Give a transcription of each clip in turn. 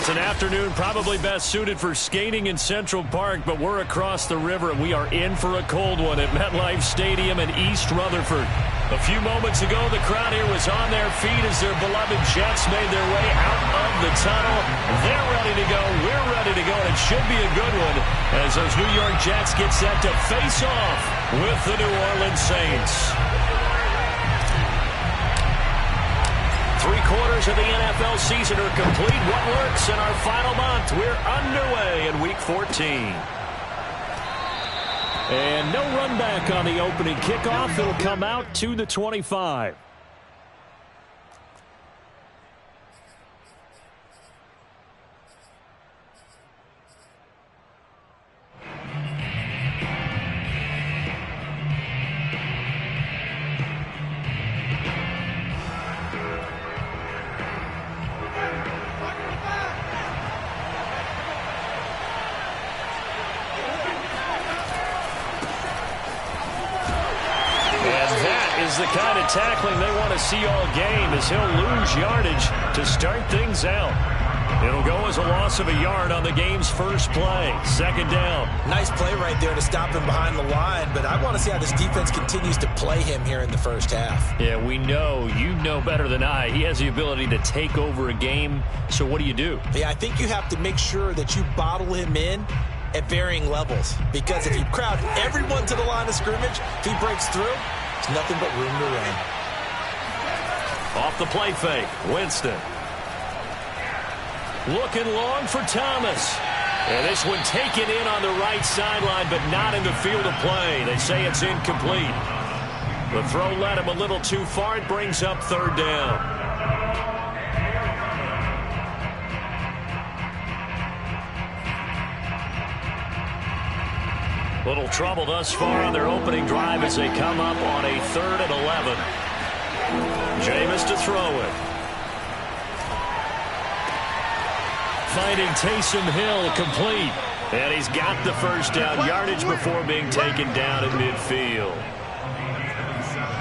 It's an afternoon probably best suited for skating in Central Park, but we're across the river and we are in for a cold one at MetLife Stadium in East Rutherford. A few moments ago, the crowd here was on their feet as their beloved Jets made their way out of the tunnel. They're ready to go. We're ready to go. And it should be a good one as those New York Jets get set to face off with the New Orleans Saints. 3/4 of the NFL season are complete. What works in our final month? We're underway in Week 14. And no run back on the opening kickoff. It'll come out to the 25. The kind of tackling they want to see all game as he'll lose yardage to start things out. It'll go as a loss of a yard on the game's first play. Second down. Nice play right there to stop him behind the line, but I want to see how this defense continues to play him here in the first half. Yeah, we know. You know better than I. He has the ability to take over a game, so what do you do? Yeah, I think you have to make sure that you bottle him in at varying levels, because if you crowd everyone to the line of scrimmage, if he breaks through, there's nothing but room to run. Off the play fake, Winston. Looking long for Thomas. And this one taken in on the right sideline, but not in the field of play. They say it's incomplete. The throw led him a little too far. It brings up third down. Little trouble thus far on their opening drive as they come up on a 3rd and 11. Jameis to throw it. Finding Taysom Hill complete. And he's got the first down yardage before being taken down at midfield.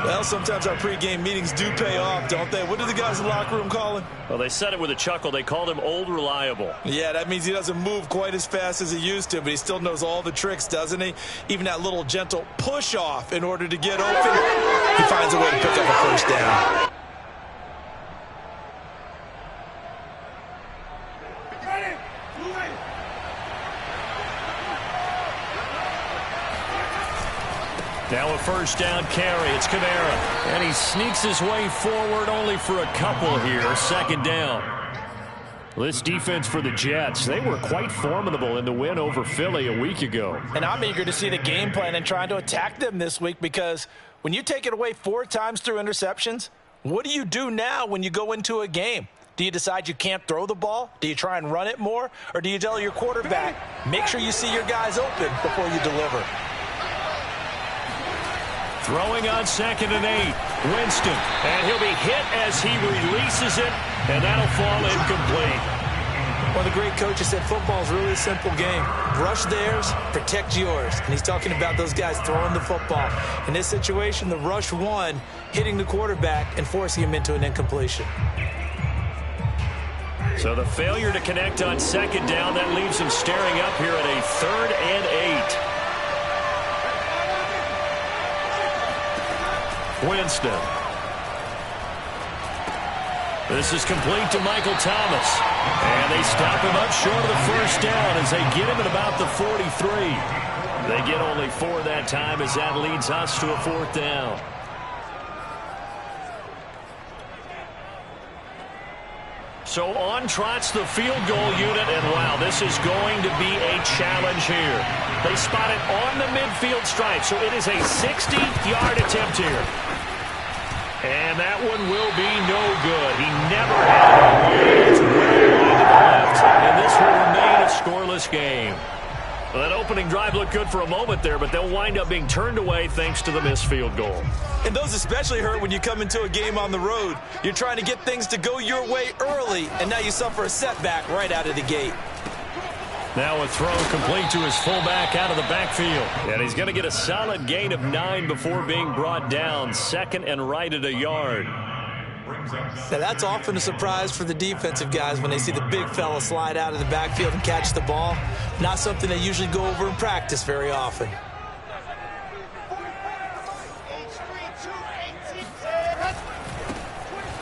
Well, sometimes our pregame meetings do pay off, don't they? What do the guys in the locker room call him? Well, they said it with a chuckle. They called him Old Reliable. Yeah, that means he doesn't move quite as fast as he used to, but he still knows all the tricks, doesn't he? Even that little gentle push-off in order to get open, he finds a way to pick up a first down. Now a first down carry. It's Kamara. And he sneaks his way forward only for a couple here. Second down. This defense for the Jets, they were quite formidable in the win over Philly a week ago. And I'm eager to see the game plan and trying to attack them this week, because when you take it away 4 times through interceptions, what do you do now when you go into a game? Do you decide you can't throw the ball? Do you try and run it more? Or do you tell your quarterback, make sure you see your guys open before you deliver? Throwing on 2nd and 8. Winston. And he'll be hit as he releases it. And that'll fall incomplete. One of the great coaches said football's really a simple game. Rush theirs, protect yours. And he's talking about those guys throwing the football. In this situation, the rush won, hitting the quarterback and forcing him into an incompletion. So the failure to connect on 2nd down, that leaves him staring up here at a 3rd and 8. Winston. This is complete to Michael Thomas. And they stop him up short of the first down as they get him at about the 43. They get only 4 that time as that leads us to a 4th down. So on trots the field goal unit, and wow, this is going to be a challenge here. They spot it on the midfield stripe, so it is a 60-yard attempt here. And that one will be no good. He never had it. It's well wide to the left, and this will remain a scoreless game. Well, that opening drive looked good for a moment there, but they'll wind up being turned away thanks to the missed field goal. And those especially hurt when you come into a game on the road. You're trying to get things to go your way early, and now you suffer a setback right out of the gate. Now a throw complete to his fullback out of the backfield. And he's going to get a solid gain of 9 before being brought down. 2nd and right at a yard. Now, that's often a surprise for the defensive guys when they see the big fella slide out of the backfield and catch the ball. Not something they usually go over in practice very often.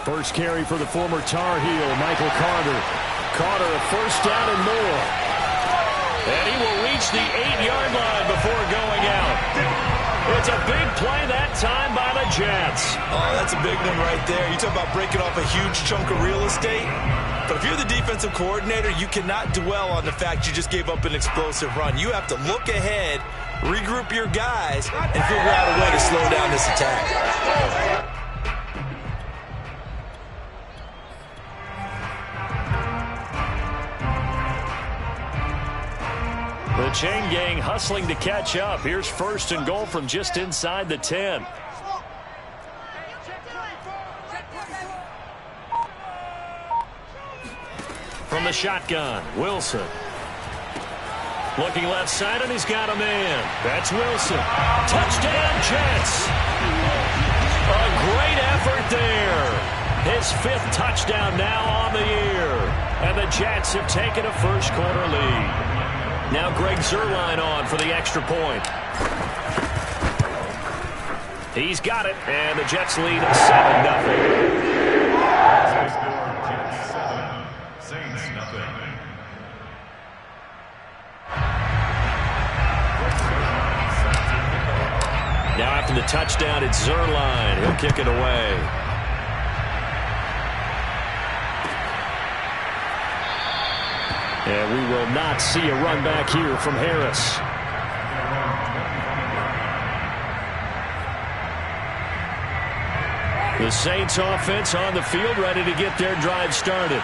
First carry for the former Tar Heel, Michael Carter. Carter, a first down and more. And he will reach the 8-yard line before going out. It's a big play that time by the Jets. Oh, that's a big one right there. You talk about breaking off a huge chunk of real estate. But if you're the defensive coordinator, you cannot dwell on the fact you just gave up an explosive run. You have to look ahead, regroup your guys, and figure out a way to slow down this attack. The chain gang hustling to catch up. Here's first and goal from just inside the 10. From the shotgun, Wilson. Looking left side, and he's got a man. That's Wilson. Touchdown, Jets. A great effort there. His 5th touchdown now on the year. And the Jets have taken a first-quarter lead. Now Greg Zuerlein on for the extra point. He's got it, and the Jets lead 7-0. Now after the touchdown, it's Zuerlein. He'll kick it away. And we will not see a run back here from Harris. The Saints offense on the field, ready to get their drive started.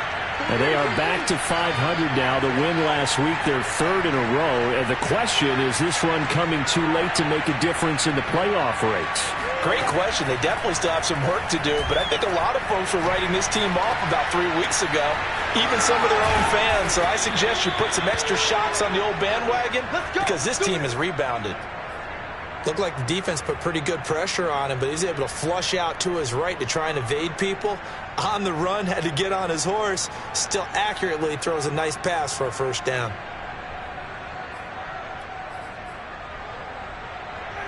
And they are back to 500 now. The win last week, their 3rd in a row. And the question, is this run coming too late to make a difference in the playoff race? Great question. They definitely still have some work to do, but I think a lot of folks were writing this team off about 3 weeks ago, even some of their own fans. So I suggest you put some extra shots on the old bandwagon because this team has rebounded. Looked like the defense put pretty good pressure on him, but he's able to flush out to his right to try and evade people. On the run, had to get on his horse. Still accurately throws a nice pass for a first down.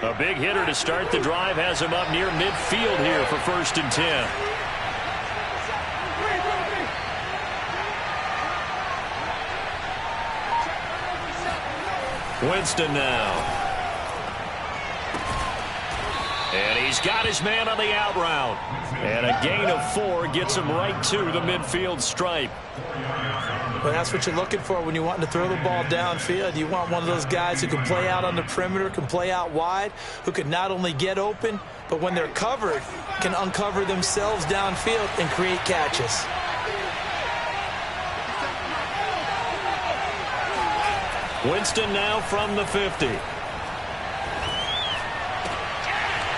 A big hitter to start the drive has him up near midfield here for 1st and 10. Winston now. And he's got his man on the out route. And a gain of 4 gets him right to the midfield stripe. Well, that's what you're looking for when you're wanting to throw the ball downfield. You want one of those guys who can play out on the perimeter, can play out wide, who can not only get open, but when they're covered, can uncover themselves downfield and create catches. Winston now from the 50.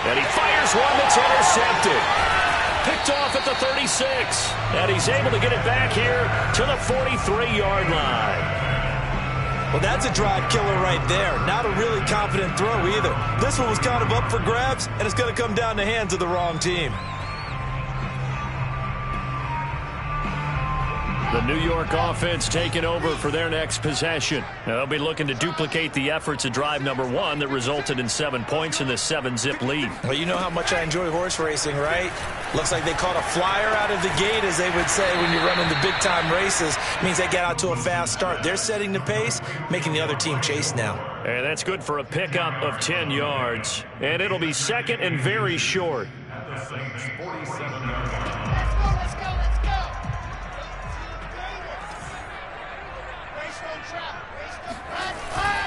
And he fires one that's intercepted. Picked off at the 36. And he's able to get it back here to the 43-yard line. Well, that's a drive killer right there. Not a really confident throw either. This one was kind of up for grabs, and it's going to come down the hands of the wrong team. The New York offense taking over for their next possession. Now they'll be looking to duplicate the efforts of drive number 1 that resulted in 7 points in the 7-zip lead. Well, you know how much I enjoy horse racing, right? Looks like they caught a flyer out of the gate, as they would say when you're running the big-time races. It means they get out to a fast start. They're setting the pace, making the other team chase now. And that's good for a pickup of 10 yards. And it'll be 2nd and very short.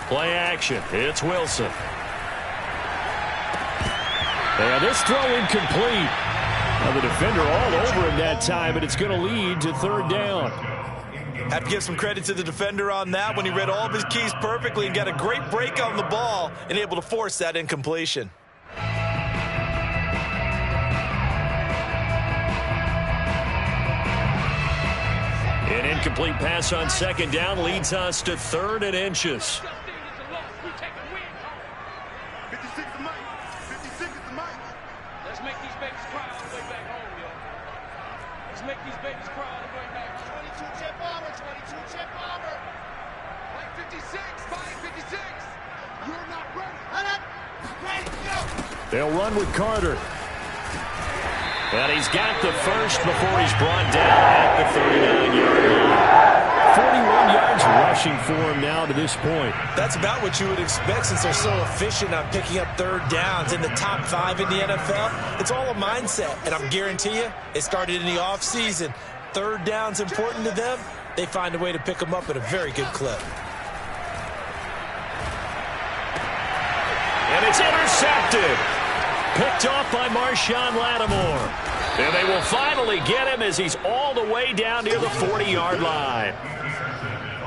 Play action. It's Wilson. And this throw incomplete. Now the defender all over him that time, but it's going to lead to 3rd down. Have to give some credit to the defender on that when he read all of his keys perfectly and got a great break on the ball and able to force that incompletion. An incomplete pass on 2nd down leads us to 3rd and inches. make these babies cry on the way back. 22 jet bomber, 22 jet bomber. 556, 556. You're not ready. Ready, go. They'll run with Carter. And he's got the first before he's brought down at the 39-yard line. 41 yards rushing for him now to this point. That's about what you would expect since they're so efficient on picking up third downs in the top 5 in the NFL. It's all a mindset, and I'm guarantee you it started in the offseason. Third down's important to them. They find a way to pick them up at a very good clip. And it's intercepted. Picked off by Marshawn Lattimore. And they will finally get him as he's all the way down near the 40-yard line.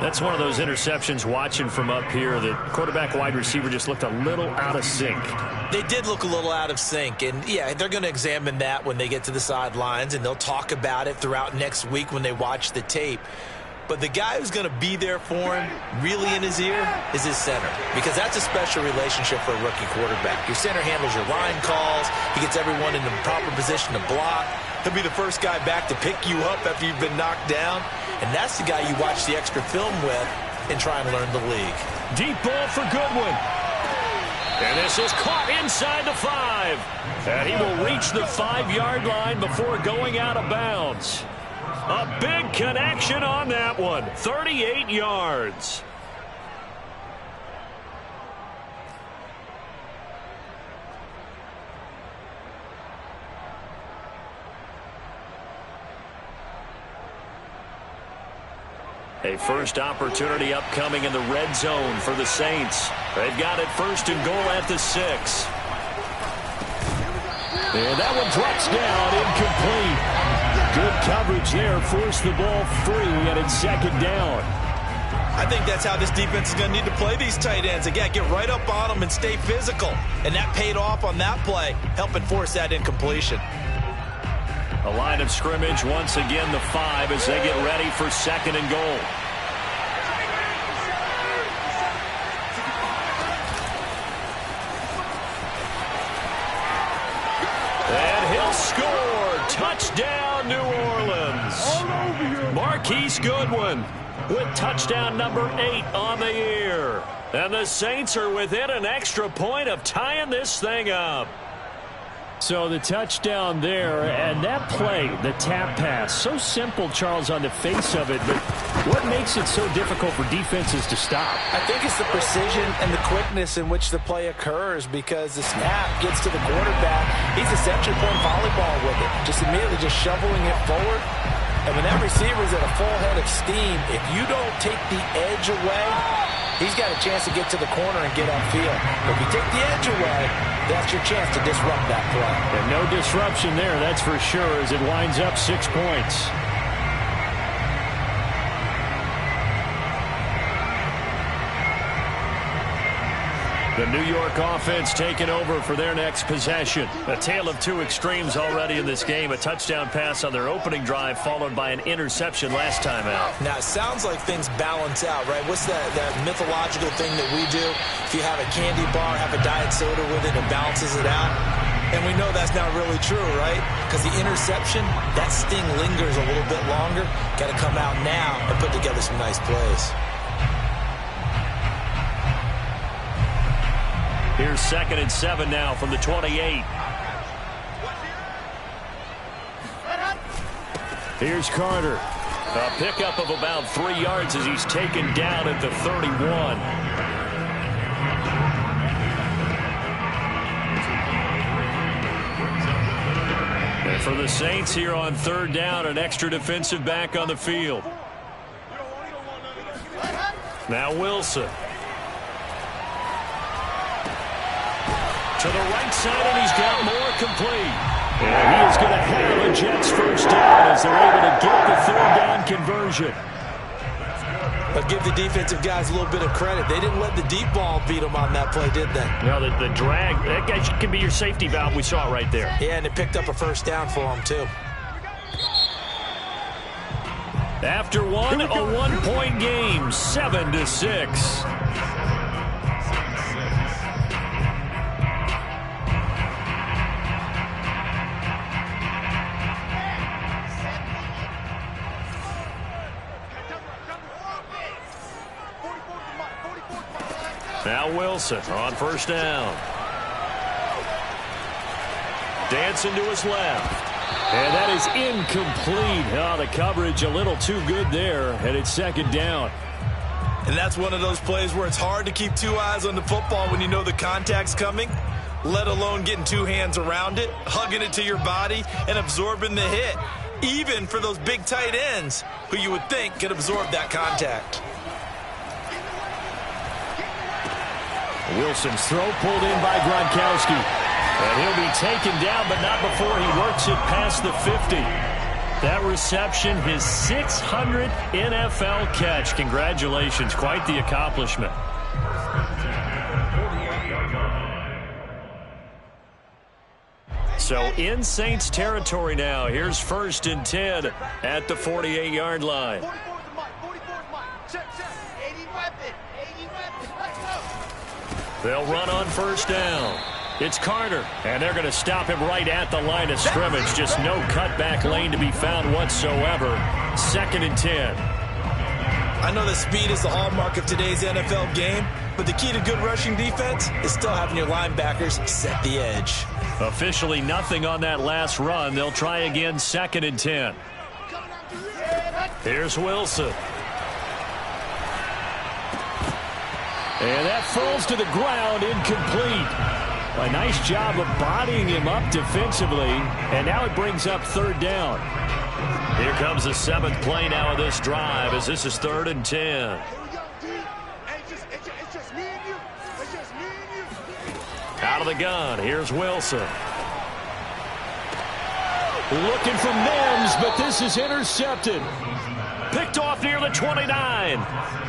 That's one of those interceptions watching from up here. The quarterback wide receiver just looked a little out of sync. They did look a little out of sync. And, yeah, they're going to examine that when they get to the sidelines, and they'll talk about it throughout next week when they watch the tape. But the guy who's going to be there for him, really in his ear, is his center. Because that's a special relationship for a rookie quarterback. Your center handles your line calls. He gets everyone in the proper position to block. He'll be the first guy back to pick you up after you've been knocked down. And that's the guy you watch the extra film with and try and learn the league. Deep ball for Goodwin. And this is caught inside the 5. And he will reach the 5-yard line before going out of bounds. A big connection on that one. 38 yards. A first opportunity upcoming in the red zone for the Saints. They've got it first and goal at the 6. And that one drops down, incomplete. Good coverage there, forced the ball free, and it's second down. I think that's how this defense is going to need to play these tight ends. Again, get right up on them and stay physical. And that paid off on that play, helping force that incompletion. A line of scrimmage, once again the 5 as they get ready for second and goal. And he'll score. Touchdown, New Orleans. Marquise Goodwin with touchdown number 8 on the year. And the Saints are within an extra point of tying this thing up. So the touchdown there, and that play, the tap pass, so simple, Charles, on the face of it, but what makes it so difficult for defenses to stop? I think it's the precision and the quickness in which the play occurs, because the snap gets to the quarterback. He's essentially playing volleyball with it, just immediately just shoveling it forward. And when that receiver is at a full head of steam, if you don't take the edge away, he's got a chance to get to the corner and get upfield. If you take the edge away, that's your chance to disrupt that play. And no disruption there, that's for sure, as it winds up 6 points. The New York offense taking over for their next possession. A tale of two extremes already in this game. A touchdown pass on their opening drive, followed by an interception last time out. Now, it sounds like things balance out, right? What's that mythological thing that we do? If you have a candy bar, have a diet soda with it, it balances it out. And we know that's not really true, right? Because the interception, that sting lingers a little bit longer. Got to come out now and put together some nice plays. Here's 2nd and 7 now from the 28. Here's Carter. A pickup of about 3 yards as he's taken down at the 31. And for the Saints here on 3rd down, an extra defensive back on the field. Now Wilson. To the right side, and he's got more complete. And he is going to have a Jets first down as they're able to get the 3rd down conversion. But give the defensive guys a little bit of credit. They didn't let the deep ball beat them on that play, did they? No, the drag, that guy can be your safety valve. We saw it right there. Yeah, and it picked up a first down for them, too. After one, a 1-point game, 7-6. Now Wilson on first down. Dancing to his left. And that is incomplete. Oh, the coverage a little too good there, and it's second down. And that's one of those plays where it's hard to keep two eyes on the football when you know the contact's coming, let alone getting two hands around it, hugging it to your body, and absorbing the hit, even for those big tight ends who you would think could absorb that contact. Wilson's throw pulled in by Gronkowski. And he'll be taken down, but not before he works it past the 50. That reception, his 600th NFL catch. Congratulations. Quite the accomplishment. So in Saints territory now. Here's 1st and 10 at the 48-yard line. 44's Mike. Check. 80 weapon. Let's go. They'll run on first down. It's Carter, and they're going to stop him right at the line of scrimmage. Just no cutback lane to be found whatsoever. 2nd and 10. I know that speed is the hallmark of today's NFL game, but the key to good rushing defense is still having your linebackers set the edge. Officially nothing on that last run. They'll try again, 2nd and 10. Here's Wilson. And that falls to the ground, incomplete. A nice job of bodying him up defensively, and now it brings up 3rd down. Here comes the 7th play now of this drive as this is 3rd and 10. Out of the gun, here's Wilson. Looking for Mims, but this is intercepted. Picked off near the 29.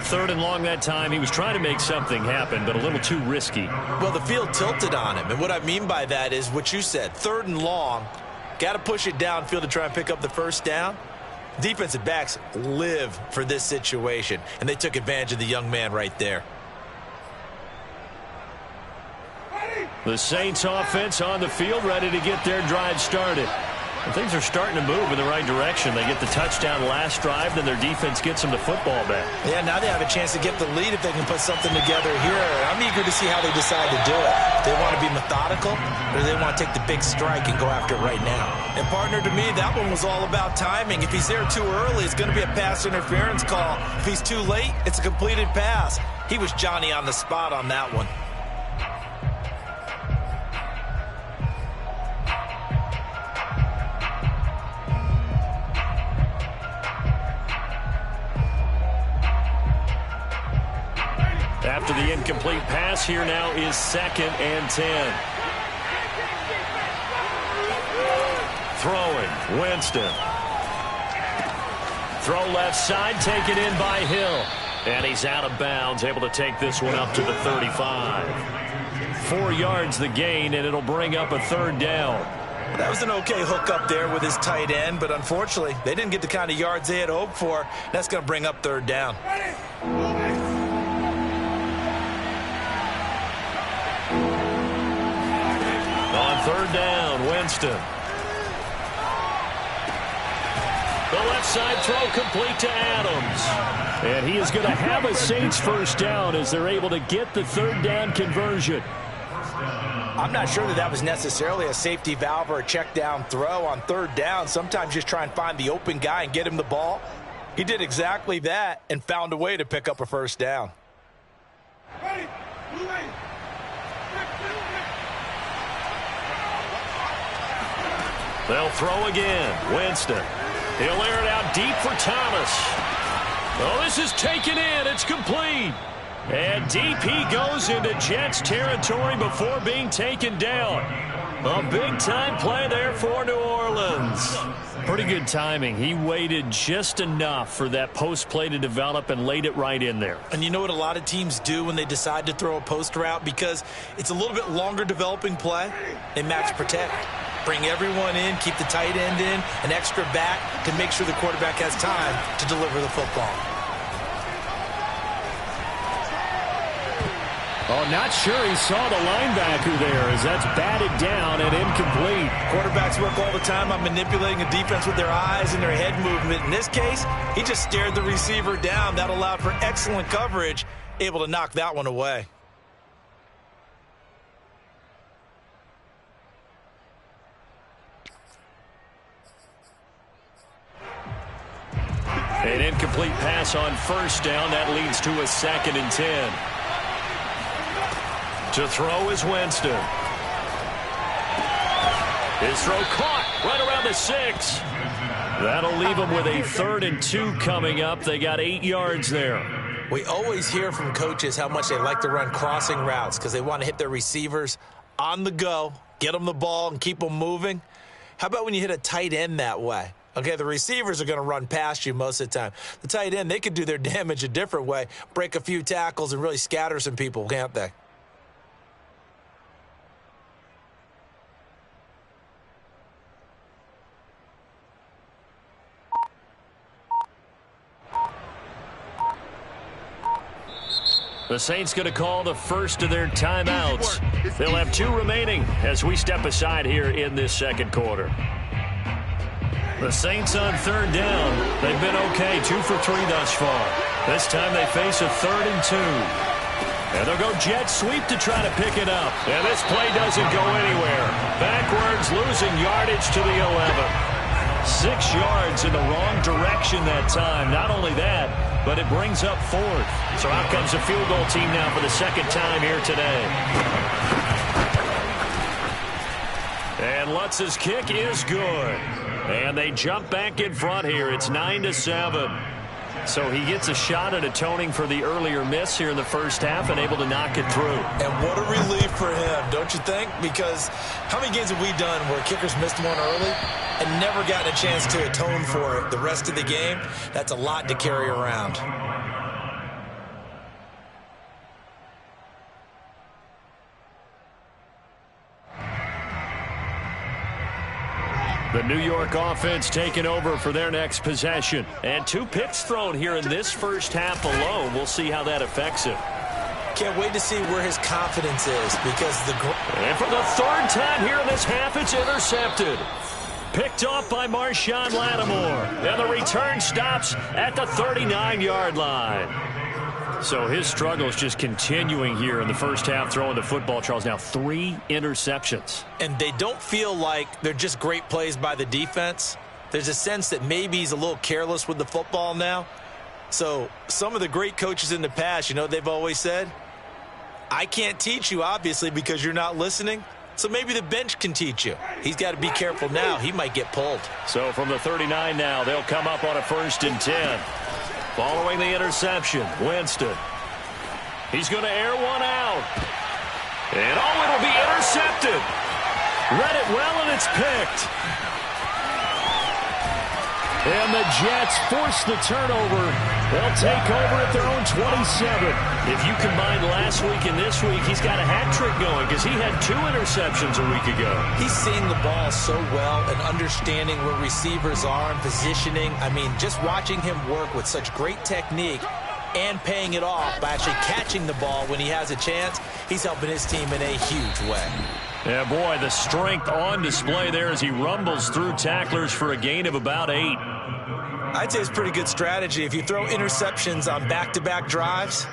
3rd and long that time. He was trying to make something happen, but a little too risky. Well, the field tilted on him, and what I mean by that is what you said. 3rd and long, got to push it downfield to try and pick up the first down. Defensive backs live for this situation, and they took advantage of the young man right there. The Saints offense on the field, ready to get their drive started. And things are starting to move in the right direction. They get the touchdown last drive, then their defense gets them the football back. Yeah, now they have a chance to get the lead if they can put something together here. I'm eager to see how they decide to do it. They want to be methodical, or they want to take the big strike and go after it right now. And, partner, to me, that one was all about timing. If he's there too early, it's going to be a pass interference call. If he's too late, it's a completed pass. He was Johnny on the spot on that one. After the incomplete pass, here now is 2nd and 10. Throwing, Winston. Throw left side, taken in by Hill. And he's out of bounds, able to take this one up to the 35. 4 yards the gain, and it'll bring up a 3rd down. That was an okay hook up there with his tight end, but unfortunately, they didn't get the kind of yards they had hoped for. That's going to bring up 3rd down. On 3rd down, Winston. The left side throw complete to Adams. And he is going to have a Saints first down as they're able to get the 3rd down conversion. I'm not sure that was necessarily a safety valve or a check down throw on 3rd down. Sometimes just try and find the open guy and get him the ball. He did exactly that and found a way to pick up a first down. They'll throw again. Winston. He'll air it out deep for Thomas. Oh, this is taken in. It's complete. And deep he goes into Jets territory before being taken down. A big-time play there for New Orleans. Pretty good timing. He waited just enough for that post play to develop and laid it right in there. And you know what a lot of teams do when they decide to throw a post route? Because it's a little bit longer developing play. They max protect. Bring everyone in, keep the tight end in, an extra back to make sure the quarterback has time to deliver the football. Oh, not sure he saw the linebacker there as that's batted down and incomplete. Quarterbacks work all the time on manipulating a defense with their eyes and their head movement. In this case, he just stared the receiver down. That allowed for excellent coverage, able to knock that one away. incomplete pass on first down. That leads to a 2nd and 10. To throw is Winston. His throw caught right around the 6. That'll leave him with a 3rd and 2 coming up. They got 8 yards there. We always hear from coaches how much they like to run crossing routes because they want to hit their receivers on the go, get them the ball, and keep them moving. How about when you hit a tight end that way? Okay, the receivers are going to run past you most of the time. The tight end, they could do their damage a different way, break a few tackles, and really scatter some people, can't they? The Saints going to call the first of their timeouts. They'll have 2 remaining as we step aside here in this second quarter. The Saints on 3rd down. They've been okay, 2 for 3 thus far. This time they face a 3rd and 2. And they'll go jet sweep to try to pick it up. And this play doesn't go anywhere. Backwards, losing yardage to the 11. 6 yards in the wrong direction that time. Not only that, but it brings up 4th. So out comes the field goal team now for the 2nd time here today. And Lutz's kick is good. And they jump back in front here. It's 9-7. So he gets a shot at atoning for the earlier miss here in the first half and able to knock it through. And what a relief for him, don't you think? Because how many games have we done where kickers missed one early and never gotten a chance to atone for it the rest of the game? That's a lot to carry around. The New York offense taking over for their next possession. And 2 picks thrown here in this first half alone. We'll see how that affects him. Can't wait to see where his confidence is because And for the 3rd time here in this half, it's intercepted. Picked off by Marshawn Lattimore. And the return stops at the 39-yard line. So his struggle is just continuing here in the first half, throwing the football, Charles. Now 3 interceptions. And they don't feel like they're just great plays by the defense. There's a sense that maybe he's a little careless with the football now. So some of the great coaches in the past, you know, they've always said, I can't teach you, obviously, because you're not listening. So maybe the bench can teach you. He's got to be careful now. He might get pulled. So from the 39 now, they'll come up on a 1st and 10. Following the interception, Winston. He's going to air one out. And, it'll be intercepted. Read it well, and it's picked. And the Jets force the turnover. They'll take over at their own 27. If you combine last week and this week, he's got a hat trick going because he had 2 interceptions a week ago. He's seeing the ball so well and understanding where receivers are and positioning. I mean, just watching him work with such great technique and paying it off by actually catching the ball when he has a chance, he's helping his team in a huge way. Yeah, boy, the strength on display there as he rumbles through tacklers for a gain of about 8. I'd say it's pretty good strategy. If you throw interceptions on back-to-back drives,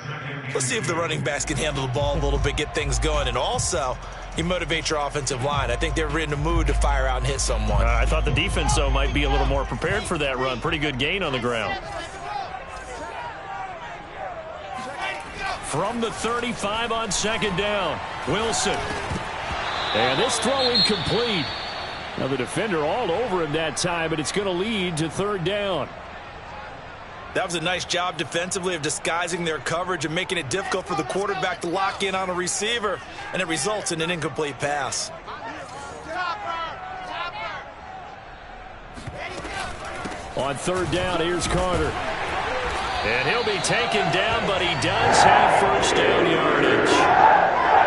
let's see if the running backs can handle the ball a little bit, get things going. And also, you motivate your offensive line. I think they're in the mood to fire out and hit someone. I thought the defense, though, might be a little more prepared for that run. Pretty good gain on the ground. From the 35 on 2nd down, Wilson. And this throw incomplete. Now the defender all over him that time, but it's going to lead to 3rd down. That was a nice job defensively of disguising their coverage and making it difficult for the quarterback to lock in on a receiver, and it results in an incomplete pass. On 3rd down, here's Carter. And he'll be taken down, but he does have first down yardage.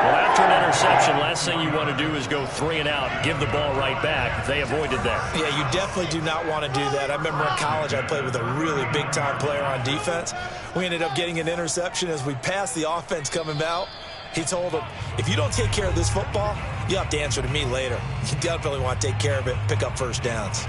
Well, after an interception, last thing you want to do is go 3 and out, give the ball right back. They avoided that. Yeah, you definitely do not want to do that. I remember in college I played with a really big-time player on defense. We ended up getting an interception as we passed the offense coming out. He told him, if you don't take care of this football, you'll have to answer to me later. You definitely want to take care of it, pick up first downs.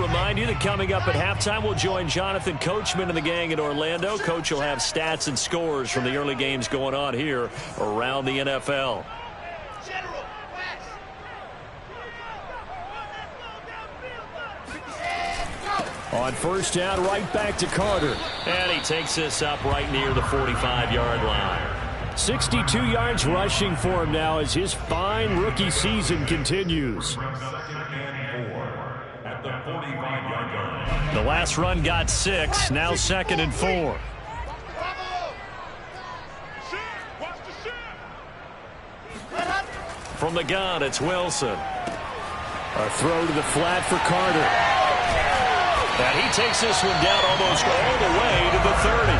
remind you that coming up at halftime, we'll join Jonathan Coachman and the gang in Orlando. Coach will have stats and scores from the early games going on here around the NFL. On first down, right back to Carter. And he takes this up right near the 45-yard line. 62 yards rushing for him now as his fine rookie season continues. The last run got 6, now 2nd and 4. From the gun, it's Wilson. A throw to the flat for Carter. And he takes this one down almost all the way to the 30.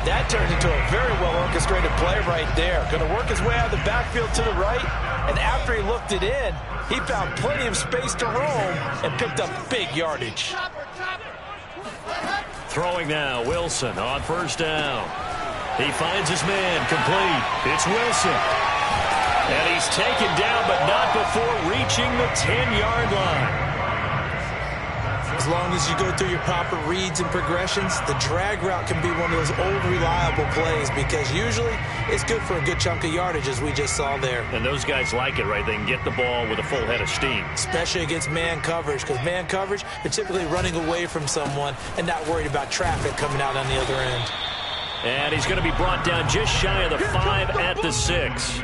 That turned into a very well-orchestrated play right there. Going to work his way out of the backfield to the right, and after he looked it in, he found plenty of space to roam and picked up big yardage. Throwing now, Wilson on first down. He finds his man, complete. It's Wilson. And he's taken down, but not before reaching the 10-yard line. As long as you go through your proper reads and progressions, the drag route can be one of those old reliable plays because usually it's good for a good chunk of yardage, as we just saw there. And those guys like it, right? They can get the ball with a full head of steam. Especially against man coverage, because man coverage, they're typically running away from someone and not worried about traffic coming out on the other end. And he's going to be brought down just shy of the 5 at the 6.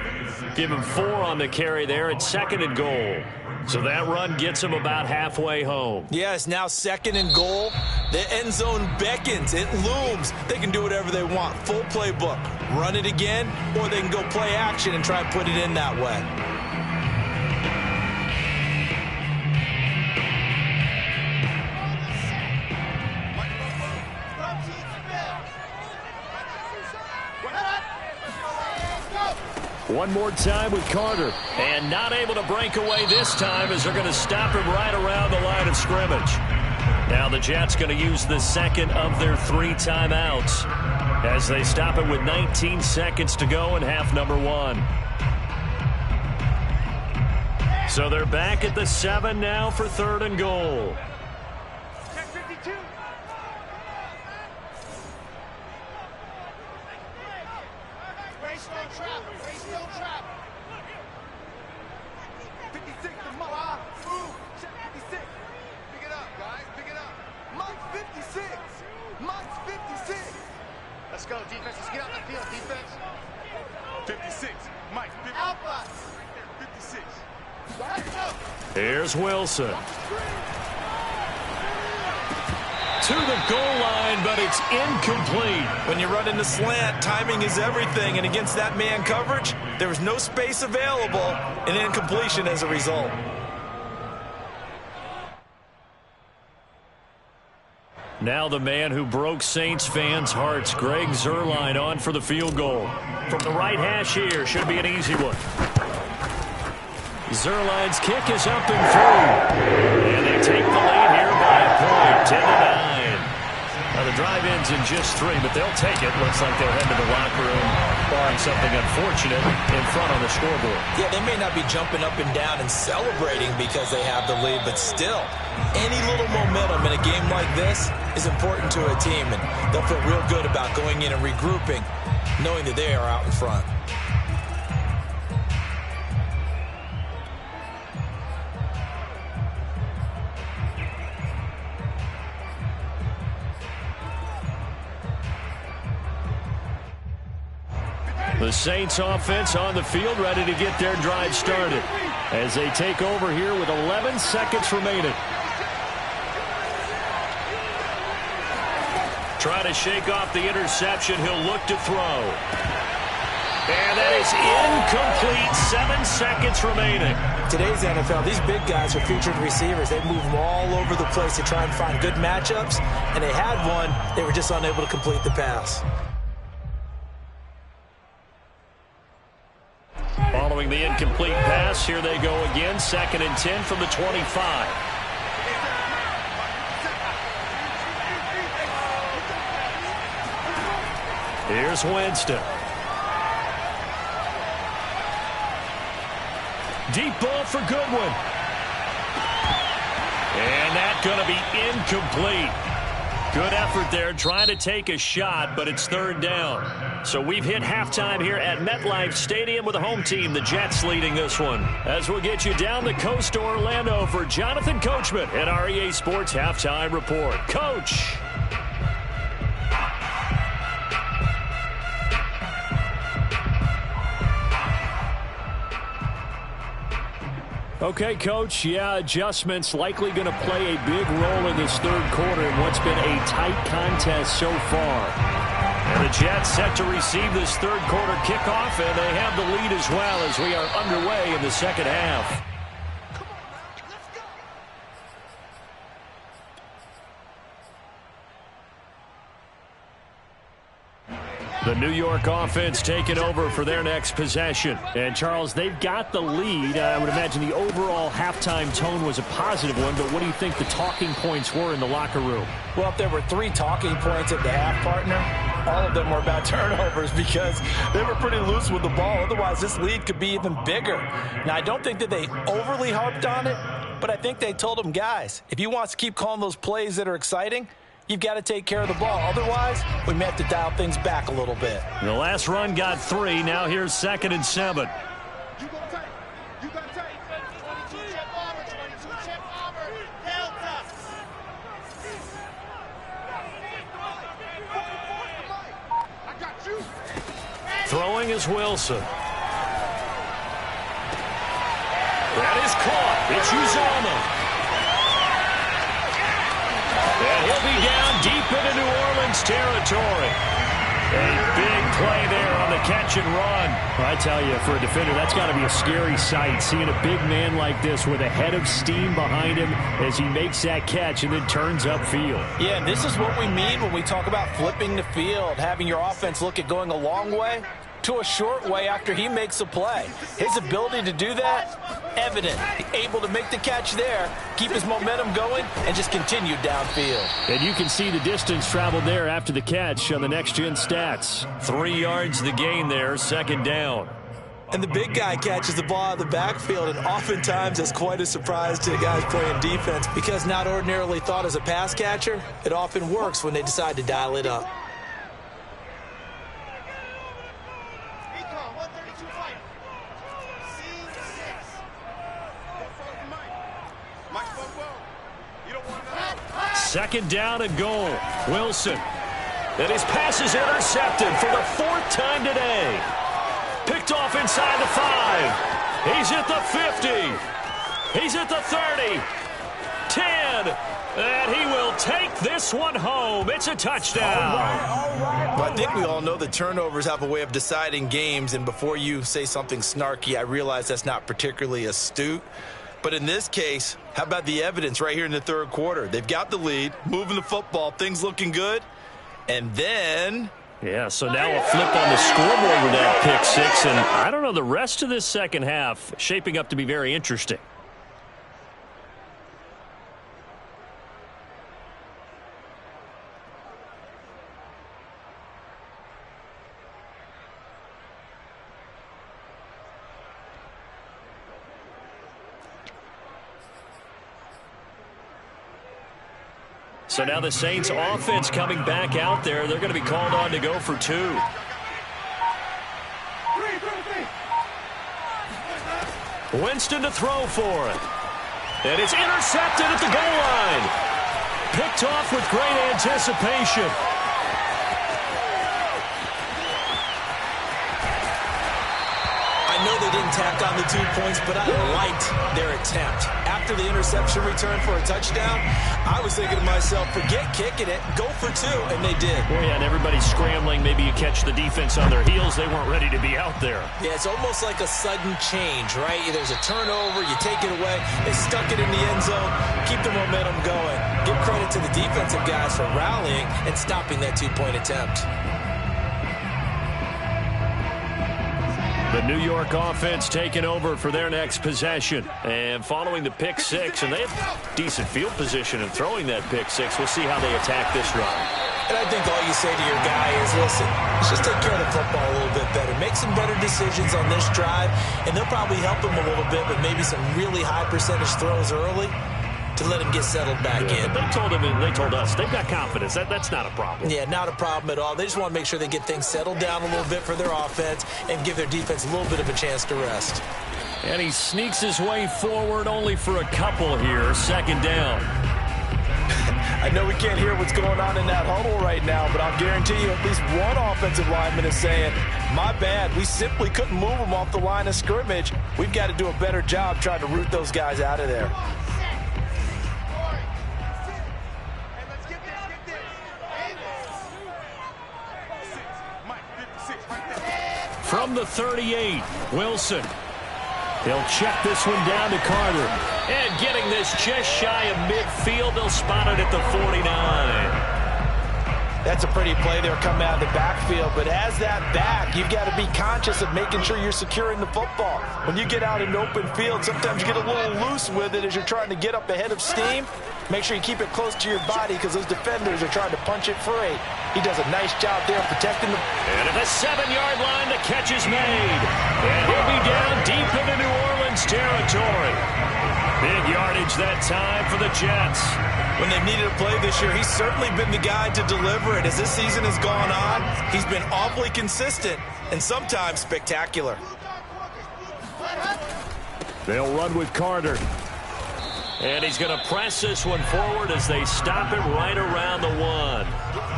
Give him 4 on the carry there at 2nd and goal. So that run gets him about halfway home. Yeah, it's now 2nd and goal. The end zone beckons. It looms. They can do whatever they want. Full playbook. Run it again, or they can go play action and try and put it in that way. One more time with Carter. And not able to break away this time as they're going to stop him right around the line of scrimmage. Now the Jets going to use the second of their 3 timeouts as they stop it with 19 seconds to go in half number 1. So they're back at the 7 now for 3rd and goal. Let's go, defense. Let's get out the field, defense. 56. Mike, 56. Here's Wilson. To the goal line, but it's incomplete. When you run in the slant, timing is everything. And against that man coverage, there was no space available, and incompletion as a result. Now the man who broke Saints fans' hearts, Greg Zuerlein, on for the field goal. From the right hash here, should be an easy one. Zuerlein's kick is up and through. And they take the lead here by a point, 10-9. Now the drive ends in just 3, but they'll take it. Looks like they'll head to the locker room, barring something unfortunate, in front on the scoreboard. Yeah, they may not be jumping up and down and celebrating because they have the lead, but still, any little momentum in a game like this is important to a team, and they'll feel real good about going in and regrouping, knowing that they are out in front. The Saints offense on the field, ready to get their drive started as they take over here with 11 seconds remaining. Try to shake off the interception. He'll look to throw. And that is incomplete. 7 seconds remaining. Today's NFL, these big guys are featured receivers. They move them all over the place to try and find good matchups, and they had one. They were just unable to complete the pass. Following the incomplete pass, here they go again. 2nd and 10 from the 25. Here's Winston. Deep ball for Goodwin. And that's going to be incomplete. Good effort there trying to take a shot, but it's third down. So we've hit halftime here at MetLife Stadium with the home team, the Jets, leading this one. As we'll get you down the coast to Orlando for Jonathan Coachman at our EA Sports Halftime Report. Coach. Okay, Coach, yeah, adjustments likely going to play a big role in this third quarter in what's been a tight contest so far. And the Jets set to receive this third quarter kickoff, and they have the lead as well as we are underway in the second half. The New York offense taking over for their next possession. And, Charles, they've got the lead. I would imagine the overall halftime tone was a positive one, but what do you think the talking points were in the locker room? Well, if there were 3 talking points at the half, partner, all of them were about turnovers because they were pretty loose with the ball. Otherwise, this lead could be even bigger. Now, I don't think that they overly harped on it, but I think they told them, guys, if you want to keep calling those plays that are exciting, you've got to take care of the ball. Otherwise, we may have to dial things back a little bit. The last run got 3. Now here's 2nd and 7. You gonna take. You gonna take. 22 chip bomber. 22 chip bomber. Delta. I got you. Throwing is Wilson. That is caught. It's Uzomah. And he'll be down deep into New Orleans territory. A big play there on the catch and run. Well, I tell you, for a defender, that's got to be a scary sight, seeing a big man like this with a head of steam behind him as he makes that catch and then turns upfield. Yeah, and this is what we mean when we talk about flipping the field, having your offense look at going a long way to a short way after he makes a play. His ability to do that, evident. Able to make the catch there, keep his momentum going, and just continue downfield. And you can see the distance traveled there after the catch on the next-gen stats. 3 yards the gain there, 2nd down. And the big guy catches the ball out of the backfield, and oftentimes that's quite a surprise to the guys playing defense because not ordinarily thought as a pass catcher, it often works when they decide to dial it up. Second down and goal. Wilson. And his pass is intercepted for the 4th time today. Picked off inside the 5. He's at the 50. He's at the 30. 10. And he will take this one home. It's a touchdown. Well, I think we all know that turnovers have a way of deciding games, and before you say something snarky, I realize that's not particularly astute. But in this case, how about the evidence right here in the third quarter? They've got the lead, moving the football, things looking good, and then... Yeah, so now a flip on the scoreboard with that pick 6, and I don't know, the rest of this second half shaping up to be very interesting. So now the Saints offense coming back out there. They're going to be called on to go for 2. Winston to throw for it. And it's intercepted at the goal line. Picked off with great anticipation. I know they didn't tack on the 2 points, but I liked their attempt. After the interception return for a touchdown, I was thinking to myself, forget kicking it, go for 2, and they did. Well, yeah, and everybody's scrambling. Maybe you catch the defense on their heels. They weren't ready to be out there. Yeah, it's almost like a sudden change, right? There's a turnover, you take it away, they stuck it in the end zone, keep the momentum going. Give credit to the defensive guys for rallying and stopping that 2-point attempt. The New York offense taking over for their next possession. And following the pick 6, and they have decent field position in throwing that pick 6. We'll see how they attack this run. And I think all you say to your guy is, listen, let's just take care of the football a little bit better. Make some better decisions on this drive, and they'll probably help him a little bit with maybe some really high percentage throws early. to let him get settled back in. They told us they've got confidence. That's not a problem. Yeah, not a problem at all. They just want to make sure they get things settled down a little bit for their offense and give their defense a little bit of a chance to rest. And he sneaks his way forward only for a couple here. Second down. I know we can't hear what's going on in that huddle right now, but I'll guarantee you at least one offensive lineman is saying, my bad, we simply couldn't move them off the line of scrimmage. We've got to do a better job trying to root those guys out of there. From the 38, Wilson. He'll check this one down to Carter. And getting this just shy of midfield, they'll spot it at the 49. That's a pretty play there coming out of the backfield, but as that back, you've got to be conscious of making sure you're securing the football. When you get out in open field, sometimes you get a little loose with it as you're trying to get up ahead of steam. Make sure you keep it close to your body because those defenders are trying to punch it free. He does a nice job there protecting the... And at the 7-yard line, the catch is made. And he'll be down deep into New Orleans territory. Big yardage that time for the Jets. When they've needed a play this year, he's certainly been the guy to deliver it. As this season has gone on, he's been awfully consistent and sometimes spectacular. They'll run with Carter. And he's going to press this one forward as they stop him right around the 1.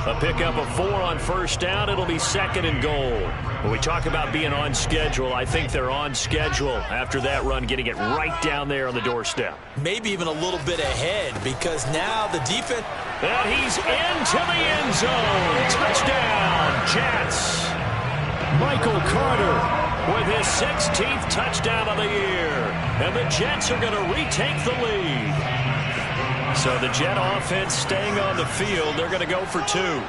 A pickup of 4 on first down. It'll be 2nd and goal. When we talk about being on schedule, I think they're on schedule after that run, getting it right down there on the doorstep. Maybe even a little bit ahead because now the defense... And he's into the end zone. Touchdown, Jets. Michael Carter with his 16th touchdown of the year. And the Jets are going to retake the lead. So the Jet offense staying on the field. They're going to go for 2.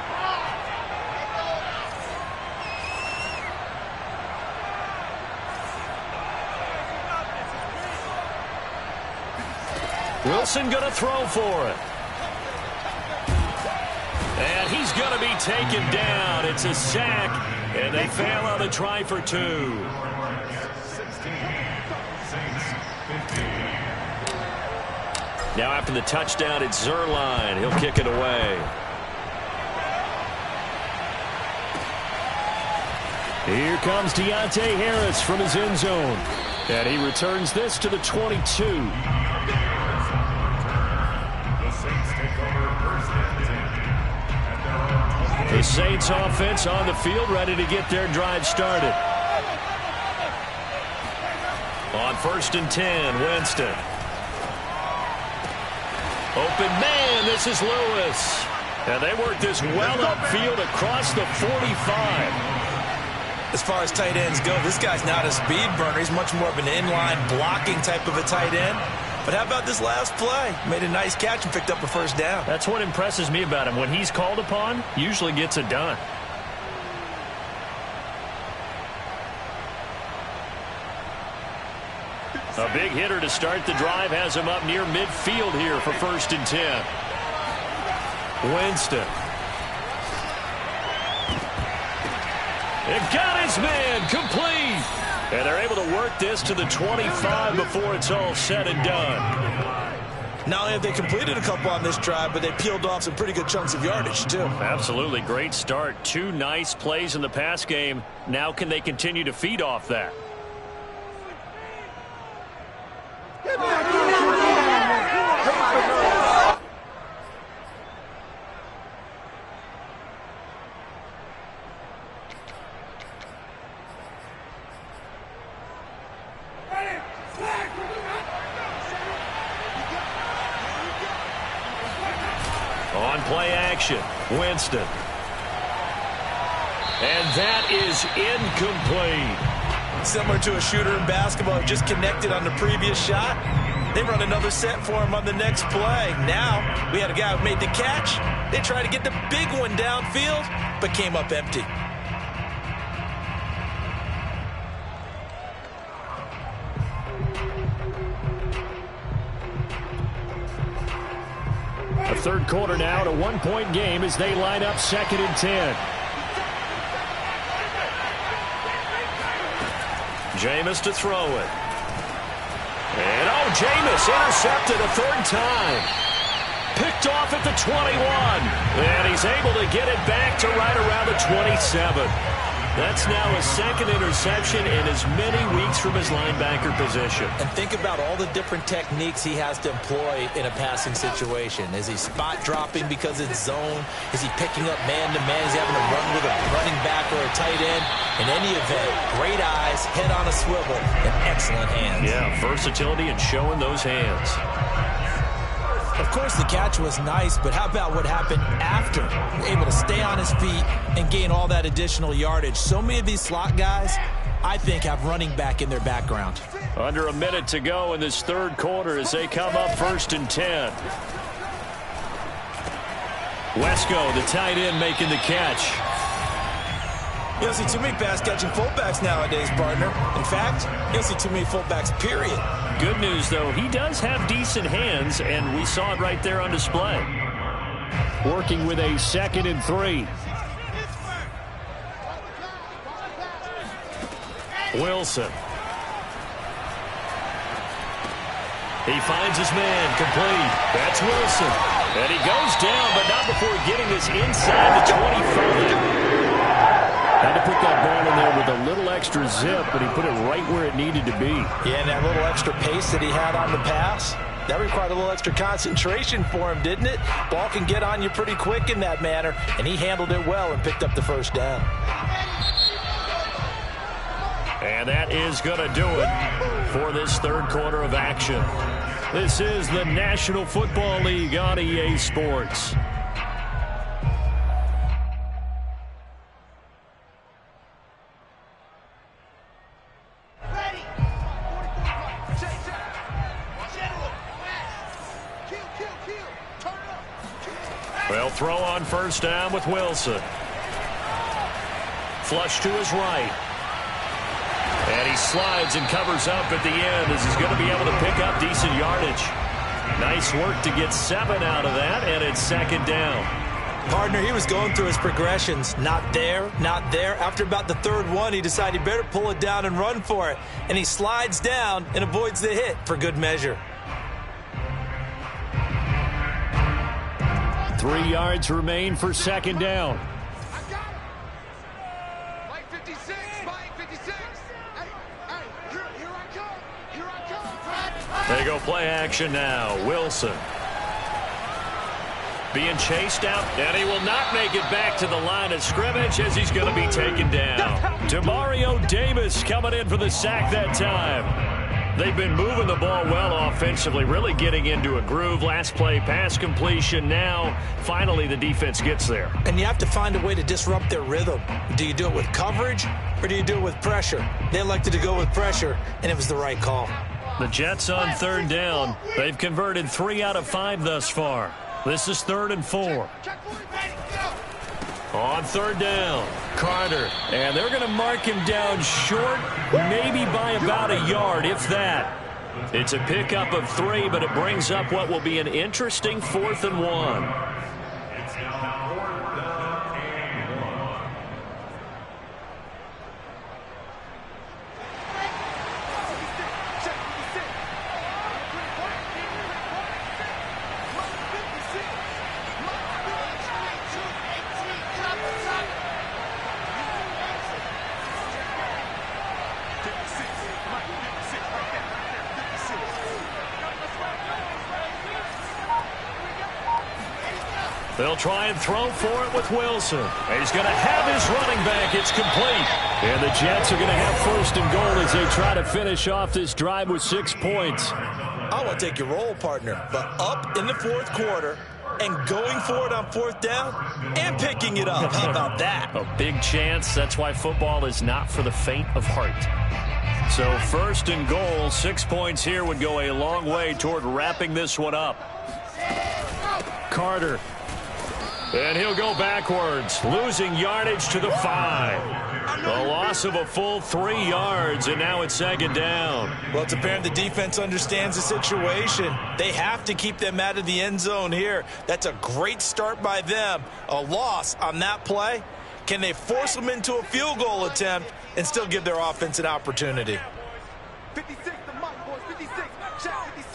Wilson going to throw for it. And he's going to be taken down. It's a sack, and they fail on the try for 2. Now after the touchdown, it's Zerline. He'll kick it away. Here comes Deontay Harris from his end zone. And he returns this to the 22. The Saints offense on the field, ready to get their drive started. On 1st and 10, Winston. Open man, this is Lewis. And they work this well upfield across the 45. As far as tight ends go, this guy's not a speed burner. He's much more of an inline blocking type of a tight end. But how about this last play? Made a nice catch and picked up a first down. That's what impresses me about him. When he's called upon, usually gets it done. A big hitter to start the drive has him up near midfield here for 1st and 10. Winston. It got his man complete. And they're able to work this to the 25 before it's all said and done. Not only have they completed a couple on this drive, but they peeled off some pretty good chunks of yardage, too. Absolutely. Great start. 2 nice plays in the pass game. Now can they continue to feed off that? On play action, Winston. And that is incomplete. Similar to a shooter in basketball who just connected on the previous shot. They run another set for him on the next play. Now, we had a guy who made the catch. They tried to get the big one downfield, but came up empty. A 3rd quarter now at a 1-point game as they line up 2nd and 10. Jameis to throw it. And oh, Jameis intercepted a third time. Picked off at the 21. And he's able to get it back to right around the 27. That's now his second interception in as many weeks from his linebacker position. And think about all the different techniques he has to employ in a passing situation. Is he spot dropping because it's zone? Is he picking up man-to-man? Is he having to run with a running back or a tight end? In any event, great eyes, head on a swivel, and excellent hands. Yeah, versatility and showing those hands. Of course, the catch was nice, but how about what happened after? Able to stay on his feet and gain all that additional yardage. So many of these slot guys, I think, have running back in their background. Under a minute to go in this third quarter as they come up 1st and 10. Wesco, the tight end, making the catch. You don't see too many pass-catching fullbacks nowadays, partner. In fact, you don't see too many fullbacks, period. Good news, though, he does have decent hands, and we saw it right there on display. Working with a 2nd and 3. Wilson. He finds his man, complete. That's Wilson. And he goes down, but not before getting this inside the 25. Had to put that ball in there with a little extra zip, but he put it right where it needed to be. Yeah, and that little extra pace that he had on the pass, that required a little extra concentration for him, didn't it? Ball can get on you pretty quick in that manner, and he handled it well and picked up the first down. And that is going to do it for this third quarter of action. This is the National Football League on EA Sports. Well, throw on first down with Wilson. Flush to his right. And he slides and covers up at the end as he's going to be able to pick up decent yardage. Nice work to get 7 out of that, and it's 2nd down. Partner, he was going through his progressions. Not there, not there. After about the third one, he decided he better pull it down and run for it. And he slides down and avoids the hit for good measure. 3 yards remain for 2nd down. I got him. Mike 56, Mike 56. Hey, here I come. Here I come. They go play action now. Wilson. Being chased out, and he will not make it back to the line of scrimmage as he's going to be taken down. Demario Davis coming in for the sack that time. They've been moving the ball well offensively, really getting into a groove. Last play, pass completion. Now, finally, the defense gets there. And you have to find a way to disrupt their rhythm. Do you do it with coverage, or do you do it with pressure? They elected to go with pressure, and it was the right call. The Jets on 3rd down. They've converted 3 out of 5 thus far. This is 3rd and 4. On 3rd down, Carter. And they're going to mark him down short, maybe by about a yard, if that. It's a pickup of 3, but it brings up what will be an interesting 4th and 1. They'll try and throw for it with Wilson. He's going to have his running back. It's complete. And the Jets are going to have 1st and goal as they try to finish off this drive with 6 points. I want to take your role, partner, but up in the 4th quarter and going for it on 4th down and picking it up. How about that? A big chance. That's why football is not for the faint of heart. So 1st and goal, 6 points here would go a long way toward wrapping this one up. Carter. And he'll go backwards, losing yardage to the 5. A loss of a full 3 yards, and now it's 2nd down. Well, it's apparent the defense understands the situation. They have to keep them out of the end zone here. That's a great start by them. A loss on that play. Can they force them into a field goal attempt and still give their offense an opportunity? 56, the mic, boys. 56. Check 56.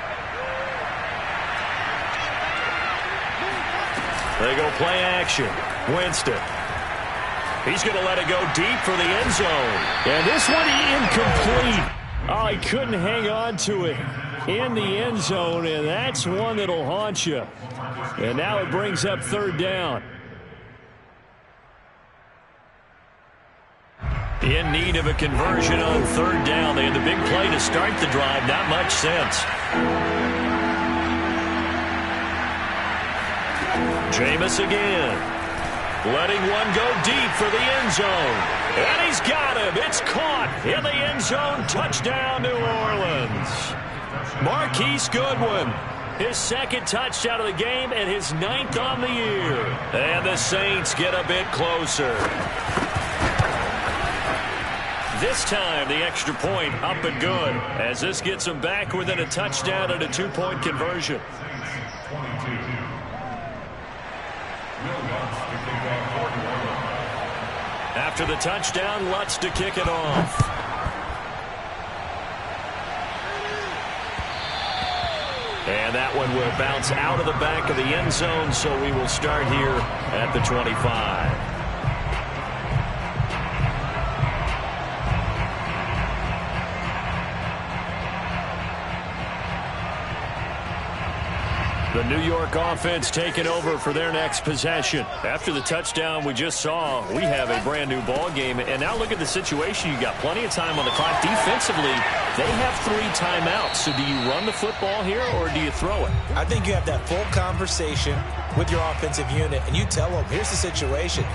They go play action. Winston. He's going to let it go deep for the end zone. And this one incomplete. Oh, he couldn't hang on to it in the end zone, and that's one that'll haunt you. And now it brings up third down. In need of a conversion on third down. They had the big play to start the drive. Not much sense. Jameis again. Letting one go deep for the end zone. And he's got him. It's caught in the end zone. Touchdown, New Orleans. Marquise Goodwin. His second touchdown of the game and his 9th on the year. And the Saints get a bit closer. This time, the extra point up and good, as this gets them back within a touchdown and a 2-point conversion. After the touchdown, Lutz to kick it off. And that one will bounce out of the back of the end zone, so we will start here at the 25. The New York offense taking over for their next possession. After the touchdown we just saw, we have a brand new ball game. And now look at the situation. You got plenty of time on the clock. Defensively, they have 3 timeouts. So do you run the football here or do you throw it? I think you have that full conversation with your offensive unit, and you tell them, here's the situation.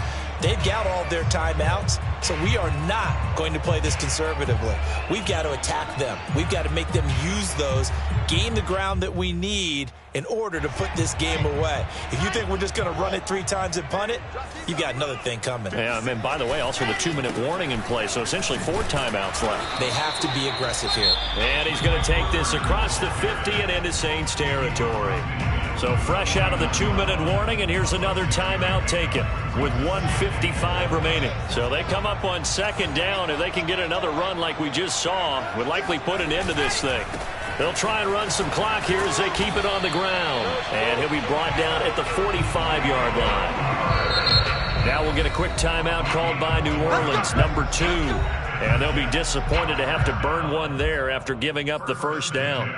They've got all their timeouts, so we are not going to play this conservatively. We've got to attack them. We've got to make them use those, gain the ground that we need in order to put this game away. If you think we're just going to run it 3 times and punt it, you've got another thing coming. Yeah, and by the way, also the 2-minute warning in play, so essentially 4 timeouts left. They have to be aggressive here. And he's going to take this across the 50 and into Saints territory. So fresh out of the 2-minute warning, and here's another timeout taken with 1:55 remaining. So they come up on second down. If they can get another run like we just saw, would likely put an end to this thing. They'll try and run some clock here as they keep it on the ground. And he'll be brought down at the 45-yard line. Now we'll get a quick timeout called by New Orleans, number 2. And they'll be disappointed to have to burn one there after giving up the first down.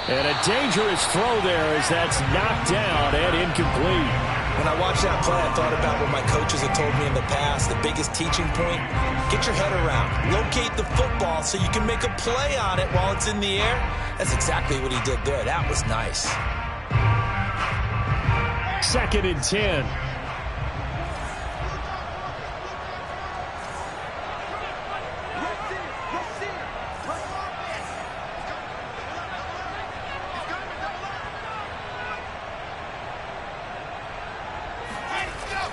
And a dangerous throw there as that's knocked down and incomplete. When I watched that play, I thought about what my coaches have told me in the past. The biggest teaching point, get your head around. Locate the football so you can make a play on it while it's in the air. That's exactly what he did there. That was nice. 2nd and 10.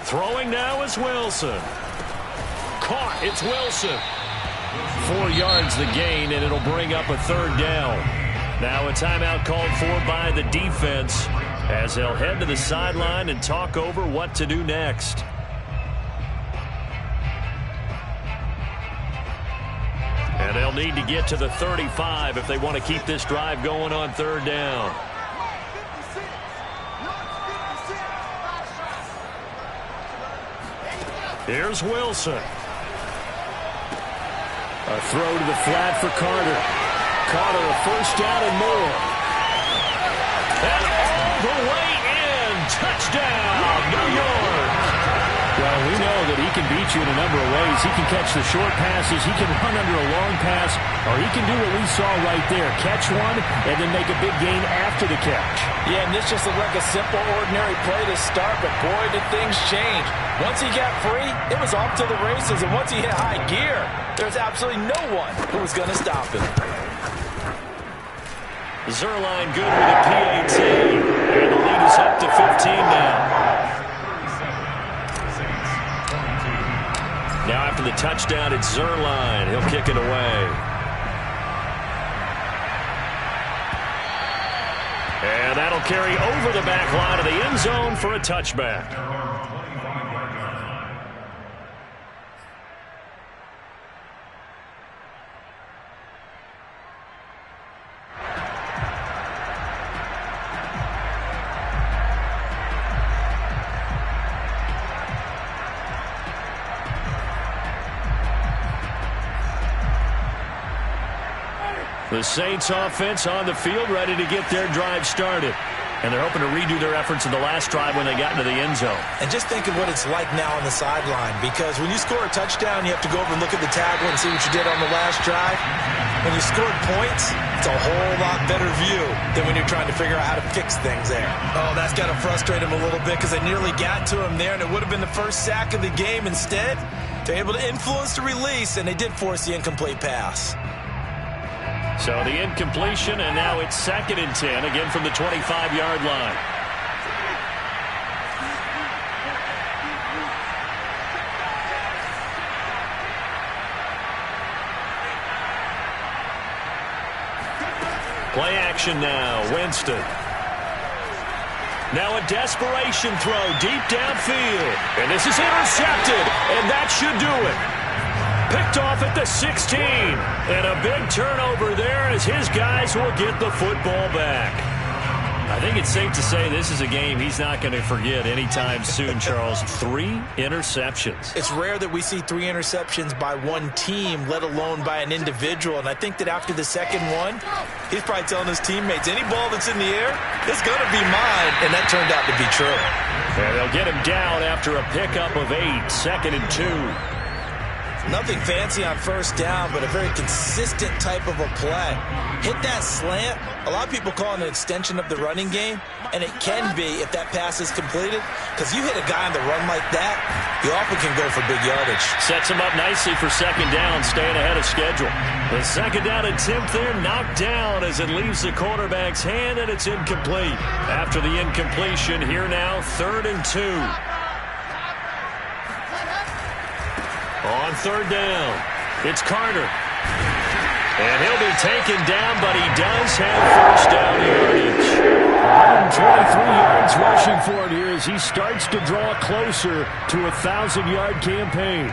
Throwing now is Wilson. Caught. It's Wilson. 4 yards the gain, and it'll bring up a third down. Now a timeout called for by the defense as they'll head to the sideline and talk over what to do next. And they'll need to get to the 35 if they want to keep this drive going on third down. Here's Wilson. A throw to the flat for Carter. Carter, a first down and more. And all the way in. Touchdown, New York. Well, we know that he can beat you in a number of ways. He can catch the short passes. He can run under a long pass. Or he can do what we saw right there. Catch one and then make a big gain after the catch. Yeah, and this just looked like a simple, ordinary play to start. But, boy, did things change. Once he got free, it was off to the races. And once he hit high gear, there's absolutely no one who was going to stop him. Zerline good with a PAT. And the lead is up to 15 now. Now after the touchdown, it's Zerline. He'll kick it away. And that'll carry over the back line of the end zone for a touchback. The Saints offense on the field, ready to get their drive started. And they're hoping to redo their efforts in the last drive when they got into the end zone. And just think of what it's like now on the sideline, because when you score a touchdown, you have to go over and look at the tagline and see what you did on the last drive. When you scored points, it's a whole lot better view than when you're trying to figure out how to fix things there. Oh, that's got to frustrate him a little bit, because they nearly got to him there, and it would have been the first sack of the game. Instead, they're able to influence the release, and they did force the incomplete pass. So the incompletion, and now it's 2nd and 10, again from the 25-yard line. Play action now, Winston. Now a desperation throw deep downfield. And this is intercepted, and that should do it. Picked off at the 16. And a big turnover there as his guys will get the football back. I think it's safe to say this is a game he's not going to forget anytime soon, Charles. 3 interceptions. It's rare that we see 3 interceptions by one team, let alone by an individual. And I think that after the second one, he's probably telling his teammates, any ball that's in the air, it's going to be mine. And that turned out to be true. And they'll get him down after a pickup of 8, 2nd and 2. Nothing fancy on first down, but a very consistent type of a play. Hit that slant. A lot of people call it an extension of the running game, and it can be if that pass is completed, because you hit a guy on the run like that, you often can go for big yardage. Sets him up nicely for 2nd down, staying ahead of schedule. The 2nd down attempt there knocked down as it leaves the quarterback's hand, and it's incomplete. After the incompletion, here now, 3rd and 2. On 3rd down, it's Carter. And he'll be taken down, but he does have first down yardage. 123 yards rushing for it here as he starts to draw closer to a 1,000-yard campaign.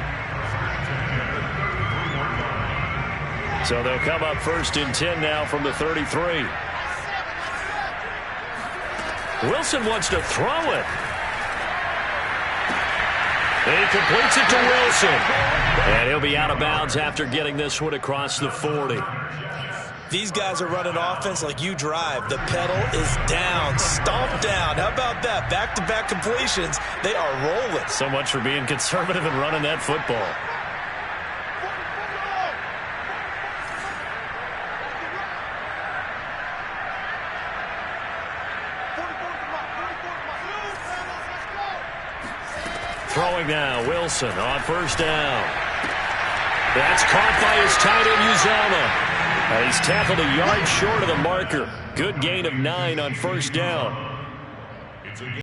So they'll come up 1st and 10 now from the 33. Wilson wants to throw it. He completes it to Wilson. And he'll be out of bounds after getting this one across the 40. These guys are running offense like you drive. The pedal is down, stomped down. How about that? Back-to-back completions. They are rolling. So much for being conservative and running that football. Throwing now, Wilson on 1st down. That's caught by his tight end, Uzomah. And he's tackled a yard short of the marker. Good gain of 9 on 1st down.